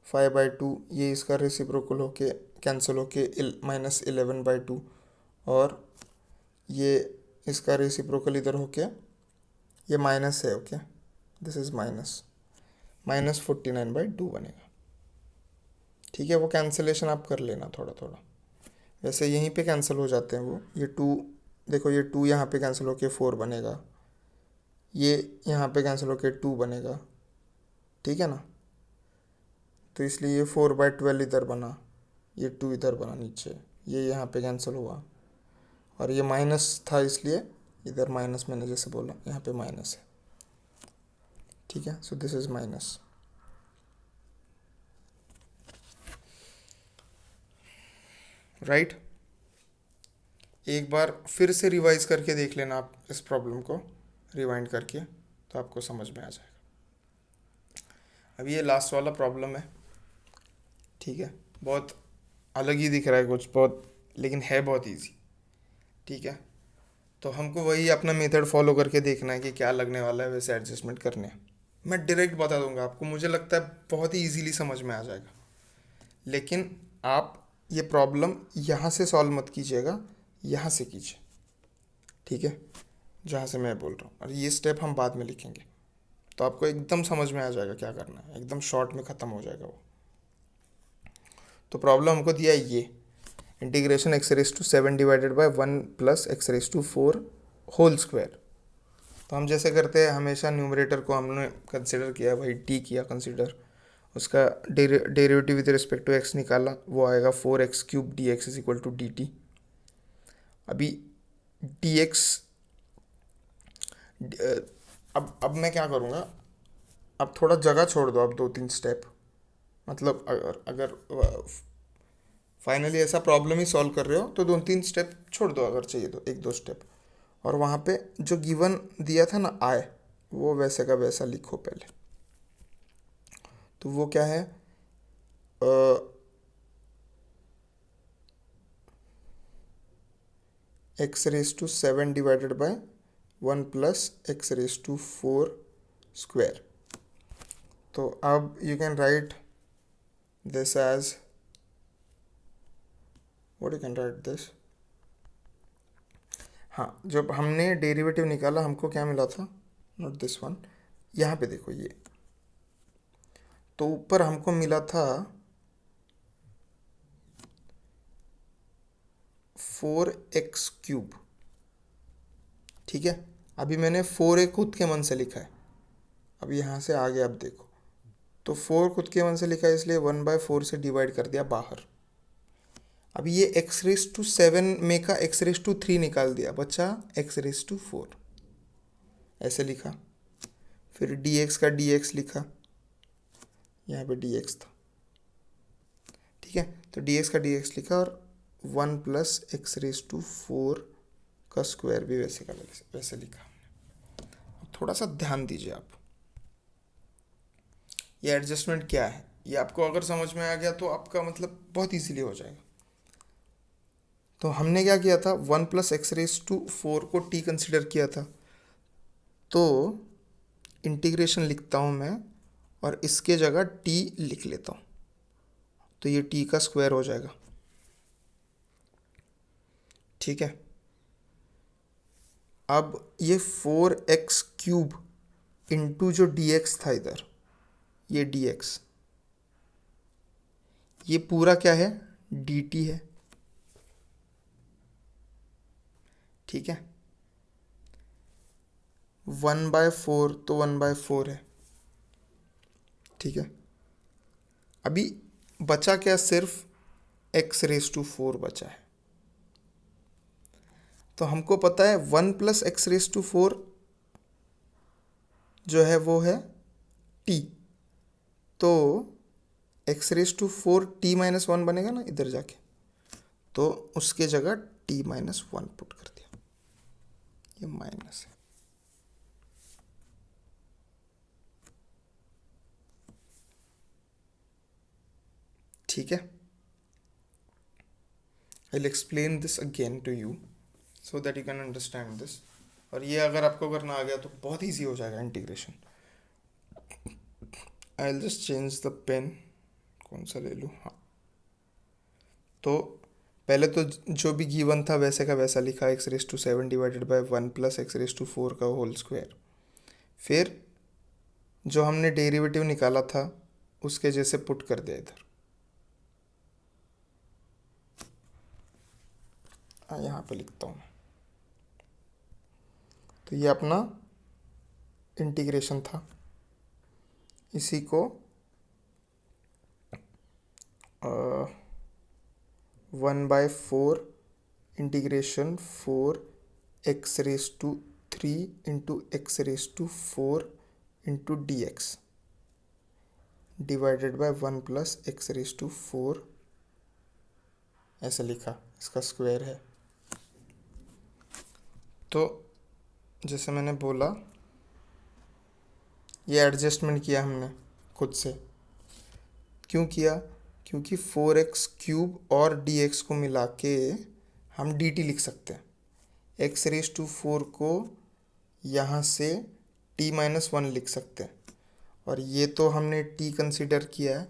S1: 5/2, ये इसका रेसिप्रोकल होके कैंसिल होके -11/2, और ये इसका रेसिप्रोकल इधर होके ये माइनस है, ओके, दिस इज -49/2 बनेगा। ठीक है, वो कैंसिलेशन आप कर लेना थोड़ा थोड़ा, वैसे यहीं पे कैंसिल हो जाते हैं वो। ये 2 देखो, ये 2 यहाँ पे कैंसिल होके 4 बनेगा, ये यहाँ पे कैंसिल होके 2 बनेगा। ठीक है ना, तो इसलिए ये 4/12 इधर बना, ये 2 इधर बना नीचे, ये यहाँ पे कैंसिल हुआ, और ये माइनस था इसलिए इधर माइनस, मैंने जैसे बोला यहाँ पे माइनस है। ठीक है, so this is minus. Right, एक बार फिर से रिवाइज करके देख लेना आप इस प्रॉब्लम को, रिवाइंड करके, तो आपको समझ में आ जाएगा। अब ये लास्ट वाला प्रॉब्लम है। ठीक है, बहुत अलग ही दिख रहा है कुछ, बहुत, लेकिन है बहुत इजी। ठीक है, तो हमको वही अपना मेथड फॉलो करके देखना है कि क्या लगने वाला है, वैसे एडजस्टमेंट करने हैं। मैं डायरेक्ट बता दूंगा आपको, मुझे लगता है बहुत ही इजीली समझ में आ जाएगा, लेकिन आप ये प्रॉब्लम यहाँ से सॉल्व मत कीजिएगा, यहाँ से कीजिए। ठीक है, जहाँ से मैं बोल रहा हूँ, और ये स्टेप हम बाद में लिखेंगे, तो आपको एकदम समझ में आ जाएगा क्या करना है, एकदम शॉर्ट में ख़त्म हो जाएगा वो। तो प्रॉब्लम हमको दिया है ये, integration x⁻⁷ divided by 1 + x⁻⁴ whole square. तो हम जैसे करते हैं हमेशा, न्यूमरेटर को हमने कंसिडर किया, भाई टी किया कंसिडर, उसका derivative with respect to x निकाला, वो आएगा 4x³ dx = dt। अभी dx, अब मैं क्या करूँगा, अब थोड़ा जगह छोड़ दो, अब 2-3 स्टेप, मतलब अगर फाइनली ऐसा प्रॉब्लम ही सॉल्व कर रहे हो तो 2-3 स्टेप छोड़ दो, अगर चाहिए तो 1-2 स्टेप, और वहाँ पे जो गिवन दिया था ना आय, वो वैसे का वैसा लिखो पहले। तो वो क्या है, x⁻⁷ divided by 1 + x⁻⁴ square. तो अब you can write this as, what you can write this, हाँ, जब हमने डेरिवेटिव निकाला हमको क्या मिला था, नॉट दिस वन, यहाँ पे देखो ये, तो ऊपर हमको मिला था 4x³। ठीक है, अभी मैंने 4a खुद के मन से लिखा है, अब यहाँ से आगे आप देखो, तो 4 खुद के मन से लिखा है, इसलिए 1/4 से डिवाइड कर दिया बाहर। अभी ये x⁻⁷ में का x⁻³ निकाल दिया, बचा x⁻⁴, ऐसे लिखा। फिर dx का dx लिखा, यहाँ पे dx था। ठीक है, तो dx का dx लिखा, और 1 + x⁻⁴ का स्क्वायर भी वैसे का वैसे लिखा। अब थोड़ा सा ध्यान दीजिए आप, ये एडजस्टमेंट क्या है, ये आपको अगर समझ में आ गया तो आपका मतलब बहुत इजीली हो जाएगा। तो हमने क्या किया था, 1 + x⁻⁴ को t कंसिडर किया था, तो इंटीग्रेशन लिखता हूँ मैं, और इसके जगह t लिख लेता हूँ, तो ये t का स्क्वायर हो जाएगा। ठीक है, अब ये 4x³ इंटू जो dx था इधर, ये dx, ये पूरा क्या है, dt है। ठीक है, 1/4 तो 1/4 है। ठीक है, अभी बचा क्या, सिर्फ x⁻⁴ बचा है। तो हमको पता है 1 + x⁻⁴ जो है वो है t, तो x⁻⁴ t-1 बनेगा ना इधर जाके, तो उसके जगह t-1 पुट कर दिया। ये माइनस है। ठीक है, I will explain this again to you so that you can understand this. और ये अगर आपको करना आ गया तो बहुत ईजी हो जाएगा integration. I will just change the pen, कौन सा ले लूँ, हाँ। तो पहले तो जो भी गिवन था वैसे का वैसा लिखा, x⁻⁷ divided by 1 plus x⁻⁴ का होल स्क्वायर। फिर जो हमने डेरिवेटिव निकाला था उसके जैसे पुट कर दिया इधर। यहाँ पे लिखता हूँ। तो ये अपना इंटीग्रेशन था, इसी को 1/4 integration 4x⁻³ into x⁻⁴ into dx divided by 1 plus x⁻⁴, ऐसे लिखा, इसका स्क्वायर है। तो जैसे मैंने बोला, ये एडजस्टमेंट किया हमने खुद से। क्यों किया? क्योंकि 4x³ और dx को मिला के हम dt लिख सकते हैं। x⁻⁴ को यहाँ से t-1 लिख सकते हैं, और ये तो हमने t कंसिडर किया है,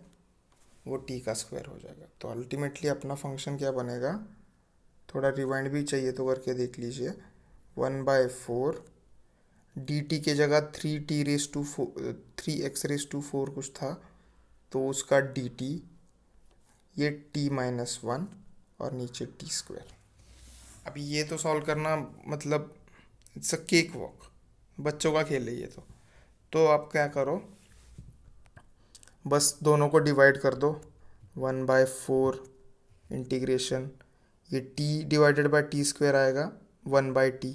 S1: वो t का स्क्वायर हो जाएगा। तो अल्टीमेटली अपना फंक्शन क्या बनेगा, थोड़ा रिवाइंड भी चाहिए तो करके देख लीजिए। 1/4 dt के जगह 3x⁴ कुछ था तो उसका dt, ये t-1 और नीचे t²। अभी ये तो सॉल्व करना मतलब इट्स अ केक वॉक, बच्चों का खेल है ये तो आप क्या करो, बस दोनों को डिवाइड कर दो। 1/4 इंटीग्रेशन, ये t डिवाइडेड बाय t² आएगा 1/t,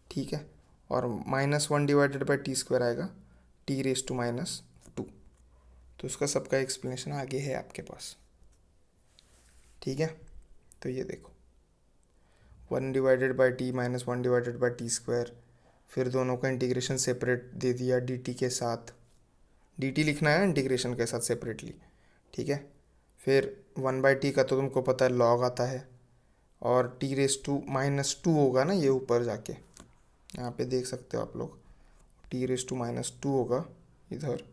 S1: ठीक है, और -1 डिवाइडेड बाय t² आएगा t⁻²। तो उसका सबका एक्सप्लेनेशन आगे है आपके पास, ठीक है। तो ये देखो 1 divided bye t -1 divided bye t², फिर दोनों का इंटीग्रेशन सेपरेट दे दिया dt के साथ, dt लिखना है इंटीग्रेशन के साथ सेपरेटली, ठीक है। फिर 1/t का तो तुमको पता है लॉग आता है, और t⁻² होगा ना, ये ऊपर जाके यहाँ पे देख सकते हो आप लोग, t⁻² होगा इधर,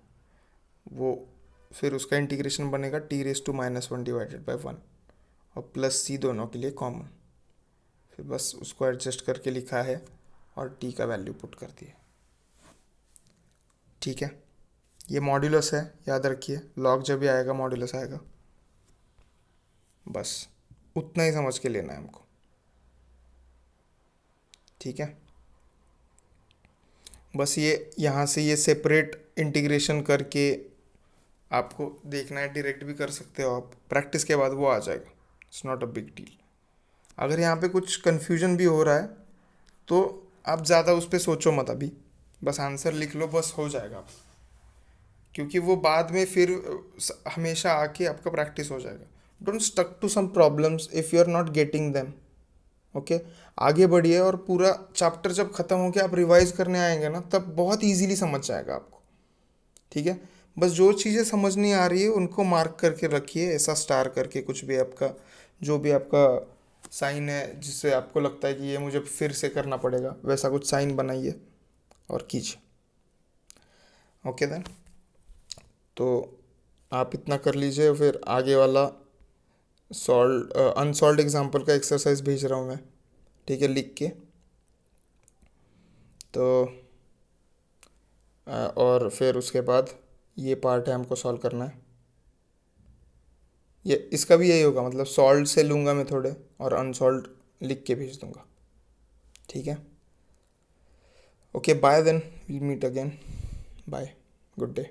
S1: वो फिर उसका इंटीग्रेशन बनेगा t⁻1 डिवाइडेड बाय 1, और प्लस c दोनों के लिए कॉमन, फिर बस उसको एडजस्ट करके लिखा है और t का वैल्यू पुट कर दिया, ठीक है। ये मॉड्यूलस है, याद रखिए, लॉग जब भी आएगा मॉड्यूलस आएगा, बस उतना ही समझ के लेना है हमको, ठीक है। बस ये यहाँ से ये सेपरेट इंटीग्रेशन करके आपको देखना है, डायरेक्ट भी कर सकते हो आप, प्रैक्टिस के बाद वो आ जाएगा, it's not a big deal. अगर यहाँ पे कुछ कन्फ्यूजन भी हो रहा है तो आप ज़्यादा उस पर सोचो मत, अभी बस आंसर लिख लो, बस हो जाएगा आप, क्योंकि वो बाद में फिर हमेशा आके आपका प्रैक्टिस हो जाएगा। Don't stuck to some problems if you are not getting them, okay. आगे बढ़िए, और पूरा चैप्टर जब ख़त्म हो के आप रिवाइज करने आएंगे ना, तब बहुत इजीली समझ जाएगा आपको, ठीक है। बस जो चीज़ें समझ नहीं आ रही है उनको मार्क करके रखिए, ऐसा स्टार करके, कुछ भी आपका जो भी आपका साइन है जिससे आपको लगता है कि ये मुझे फिर से करना पड़ेगा, वैसा कुछ साइन बनाइए और कीजिए, ओके देन। तो आप इतना कर लीजिए, फिर आगे वाला अनसॉल्व एग्जाम्पल का एक्सरसाइज भेज रहा हूँ मैं, ठीक है, लिख के। तो और फिर उसके बाद ये पार्ट है हमको सॉल्व करना है, ये इसका भी यही होगा, मतलब सॉल्व से लूँगा मैं थोड़े और अनसॉल्व लिख के भेज दूँगा, ठीक है। Okay, bye then, will meet again, bye, good day.